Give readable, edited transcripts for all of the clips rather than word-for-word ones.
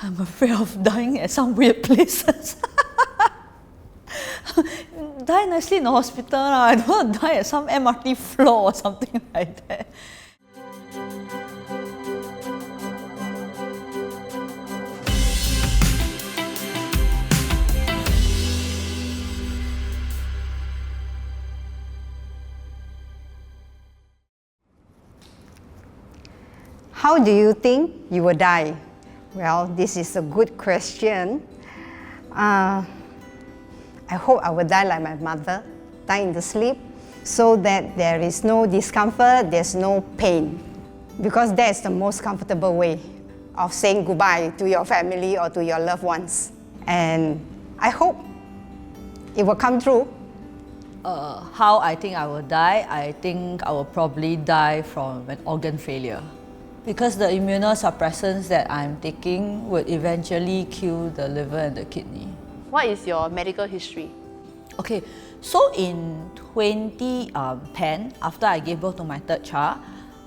I'm afraid of dying at some weird places. Die nicely in the hospital. I don't want to die at some MRT floor or something like that. How do you think you will die? Well, this is a good question. I hope I will die like my mother, die in the sleep, so that there is no discomfort, there's no pain. Because that's the most comfortable way of saying goodbye to your family or to your loved ones. And I hope it will come true. How I think I will die? I think I will probably die from an organ failure. Because the immunosuppressants that I'm taking would eventually kill the liver and the kidney. What is your medical history? Okay, so in 2010, after I gave birth to my third child,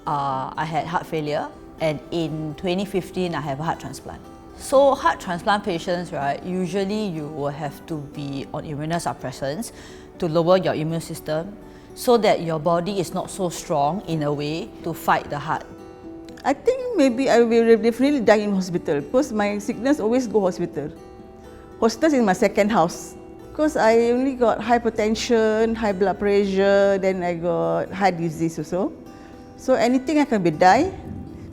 I had heart failure, and in 2015, I have a heart transplant. So heart transplant patients, right, usually you will have to be on immunosuppressants to lower your immune system so that your body is not so strong in a way to fight the heart. I think maybe I will definitely die in hospital because my sickness always go hospital. Hospital is my second house because I only got hypertension, high blood pressure, then I got heart disease also. So anything I can be die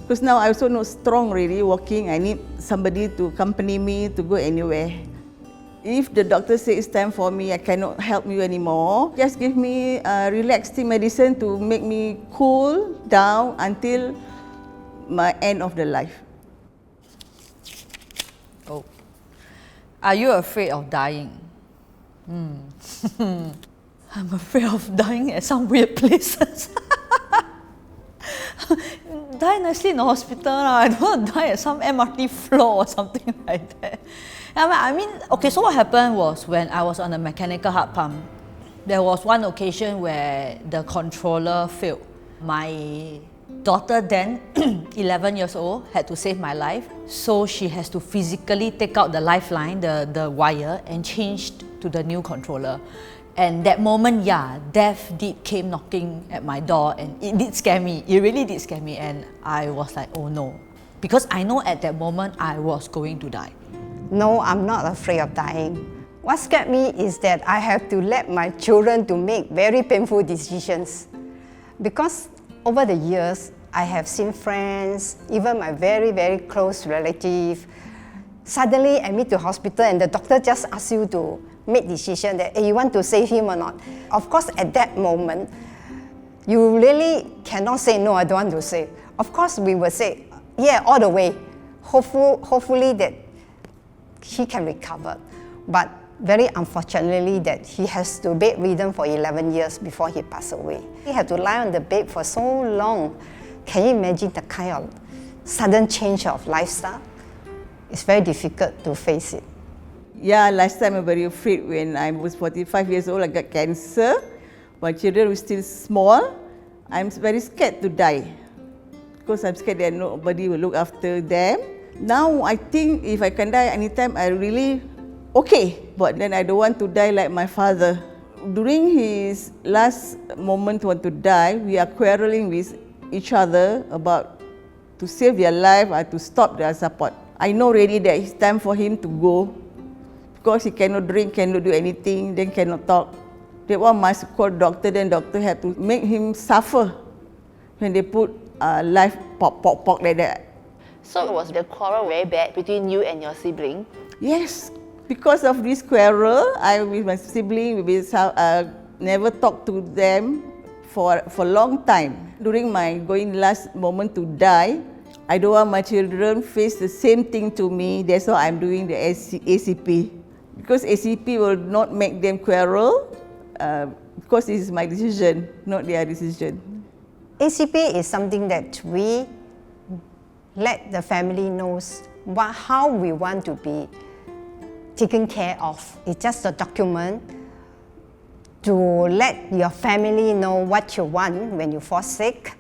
because now I also not strong really walking. I need somebody to accompany me to go anywhere. If the doctor says it's time for me, I cannot help you anymore. Just give me relaxing medicine to make me cool down until my end of the life. Oh. Are you afraid of dying? I'm afraid of dying at some weird places. Die nicely in the hospital. I don't want to die at some MRT floor or something like that. I mean, okay, so what happened was when I was on a mechanical heart pump, there was one occasion where the controller failed. My daughter then, 11 years old, had to save my life. So she has to physically take out the lifeline, the wire, and changed to the new controller. And that moment, yeah, death did came knocking at my door, and it did scare me. It really did scare me, and I was like, oh no. Because I know at that moment I was going to die. No, I'm not afraid of dying. What scared me is that I have to let my children to make very painful decisions. Because over the years, I have seen friends, even my very, very close relative, suddenly admit to hospital and the doctor just asks you to make decision that you want to save him or not. Of course, at that moment, you really cannot say, no, I don't want to save. Of course, we will say, yeah, all the way. Hopefully that he can recover. But very unfortunately that he has to bedridden for 11 years before he passed away. He had to lie on the bed for so long. Can you imagine the kind of sudden change of lifestyle? It's very difficult to face it. Yeah, last time I was very afraid when I was 45 years old, I got cancer. My children were still small. I'm very scared to die because I'm scared that nobody will look after them. Now I think if I can die anytime, I really okay, but then I don't want to die like my father. During his last moment want to die, we are quarreling with each other about to save their life or to stop their support. I know already that it's time for him to go because he cannot drink, cannot do anything, then cannot talk. They one must call doctor, then doctor have to make him suffer when they put life pop like that. So was the quarrel very bad between you and your sibling? Yes. Because of this quarrel, I with my sibling, we never talked to them for a long time. During my last moment to die, I don't want my children face the same thing to me. That's why I'm doing the ACP. Because ACP will not make them quarrel, because this is my decision, not their decision. ACP is something that we let the family knows how we want to be taken care of. It's just a document to let your family know what you want when you fall sick,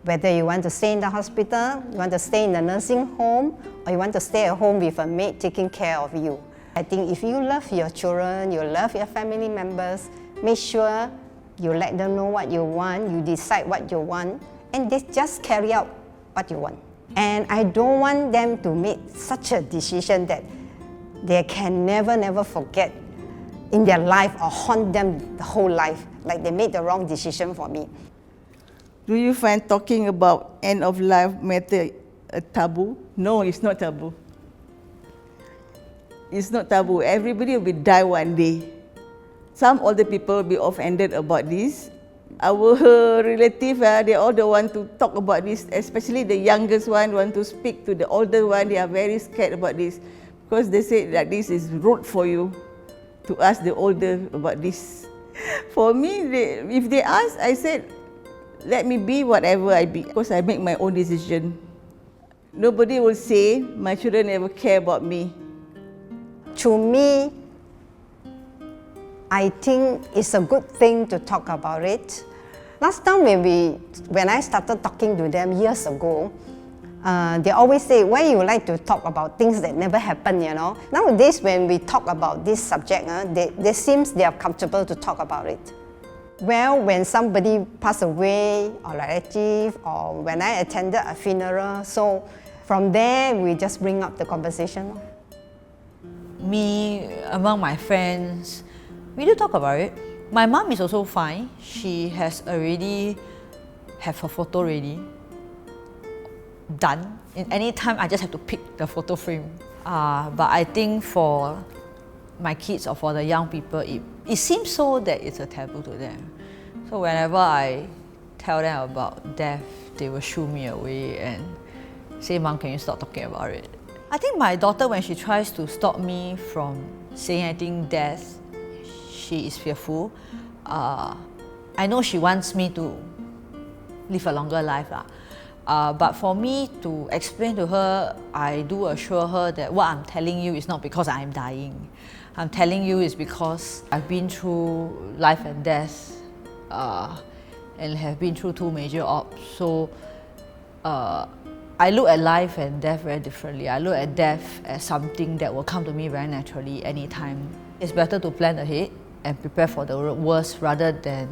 Whether you want to stay in the hospital, you want to stay in the nursing home, or you want to stay at home with a maid taking care of you. I think if you love your children, you love your family members, make sure you let them know what you want, you decide what you want, and they just carry out what you want. And I don't want them to make such a decision that they can never forget in their life or haunt them the whole life, like they made the wrong decision for me. Do you find talking about end of life matter a taboo? No, it's not taboo. It's not taboo. Everybody will die one day. Some older people will be offended about this. Our relatives, they all don't want to talk about this, especially the youngest one want to speak to the older one. They are very scared about this because they say that this is rude for you to ask the older about this. For me, if they ask, I said, let me be whatever I be because I make my own decision. Nobody will say my children never care about me. To me, I think it's a good thing to talk about it. Last time when I started talking to them years ago, they always say, why you like to talk about things that never happened, you know? Nowadays, when we talk about this subject, they seems they are comfortable to talk about it. Well, when somebody passed away, or relative, or when I attended a funeral, so from there, we just bring up the conversation. Me, among my friends, we do talk about it. My mom is also fine. She has already have her photo ready, done. In any time, I just have to pick the photo frame. But I think for my kids or for the young people, it seems so that it's a taboo to them. So whenever I tell them about death, they will shoo me away and say, Mom, can you stop talking about it? I think my daughter, when she tries to stop me from saying anything death, she is fearful. I know she wants me to live a longer life. But for me to explain to her, I do assure her that what I'm telling you is not because I'm dying. I'm telling you is because I've been through life and death and have been through two major ops. So I look at life and death very differently. I look at death as something that will come to me very naturally anytime. It's better to plan ahead and prepare for the worst rather than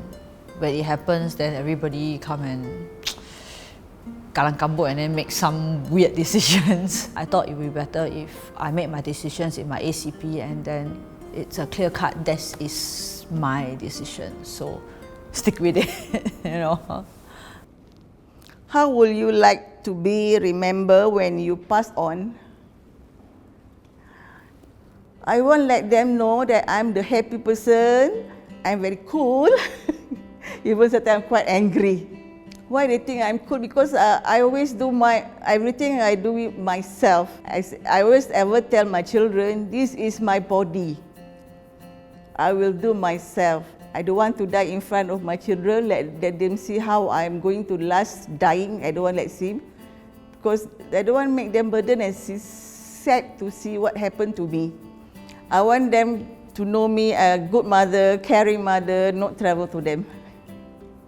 when it happens, then everybody come and kalang kambut and then make some weird decisions. I thought it would be better if I made my decisions in my ACP and then it's a clear cut, this is my decision. So stick with it, you know. How will you like to be remembered when you pass on? I won't let them know that I'm the happy person, I'm very cool, even sometimes I'm quite angry. Why they think I'm cool? Because I always do everything I do it myself. I always ever tell my children, this is my body. I will do myself. I don't want to die in front of my children, let them see how I'm going to last dying. I don't want to let see, because I don't want to make them burden and sad to see what happened to me. I want them to know me a good mother, caring mother, not travel to them.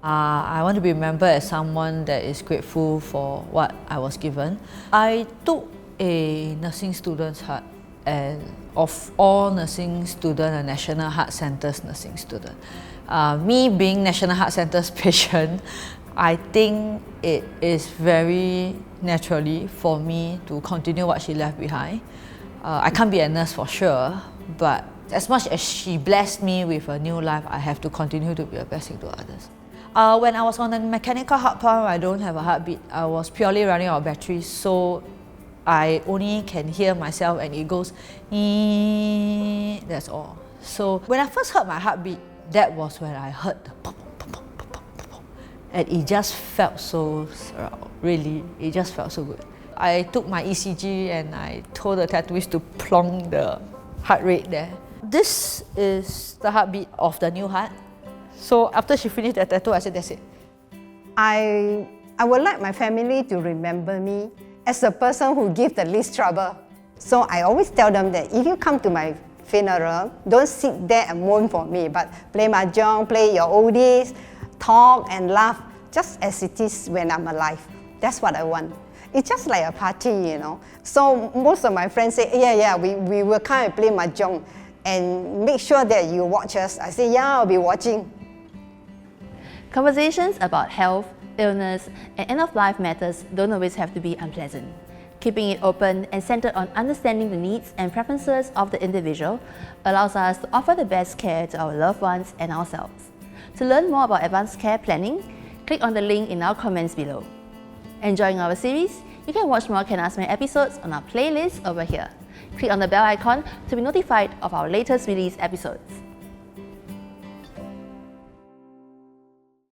I want to be remembered as someone that is grateful for what I was given. I took a nursing student's heart, and of all nursing students, a National Heart Centre's nursing student. Me being National Heart Centre's patient, I think it is very naturally for me to continue what she left behind. I can't be a nurse for sure, but as much as she blessed me with a new life, I have to continue to be a blessing to others. When I was on a mechanical heart pump, I don't have a heartbeat. I was purely running out of batteries, so I only can hear myself and it goes, that's all. So when I first heard my heartbeat, that was when I heard the pop, pop, pop, pop, pop, pop. And it just felt so, really, it just felt so good. I took my ECG and I told the tattooist to plonk the heart rate there. This is the heartbeat of the new heart. So after she finished the tattoo, I said, that's it. I would like my family to remember me as the person who gives the least trouble. So I always tell them that if you come to my funeral, don't sit there and mourn for me, but play mahjong, play your oldies, talk and laugh just as it is when I'm alive. That's what I want. It's just like a party, you know. So most of my friends say, yeah, we will come and play mahjong and make sure that you watch us. I say, yeah, I'll be watching. Conversations about health, illness, and end-of-life matters don't always have to be unpleasant. Keeping it open and centered on understanding the needs and preferences of the individual allows us to offer the best care to our loved ones and ourselves. To learn more about advanced care planning, click on the link in our comments below. Enjoying our series? You can watch more Can Ask Me episodes on our playlist over here. Click on the bell icon to be notified of our latest release episodes.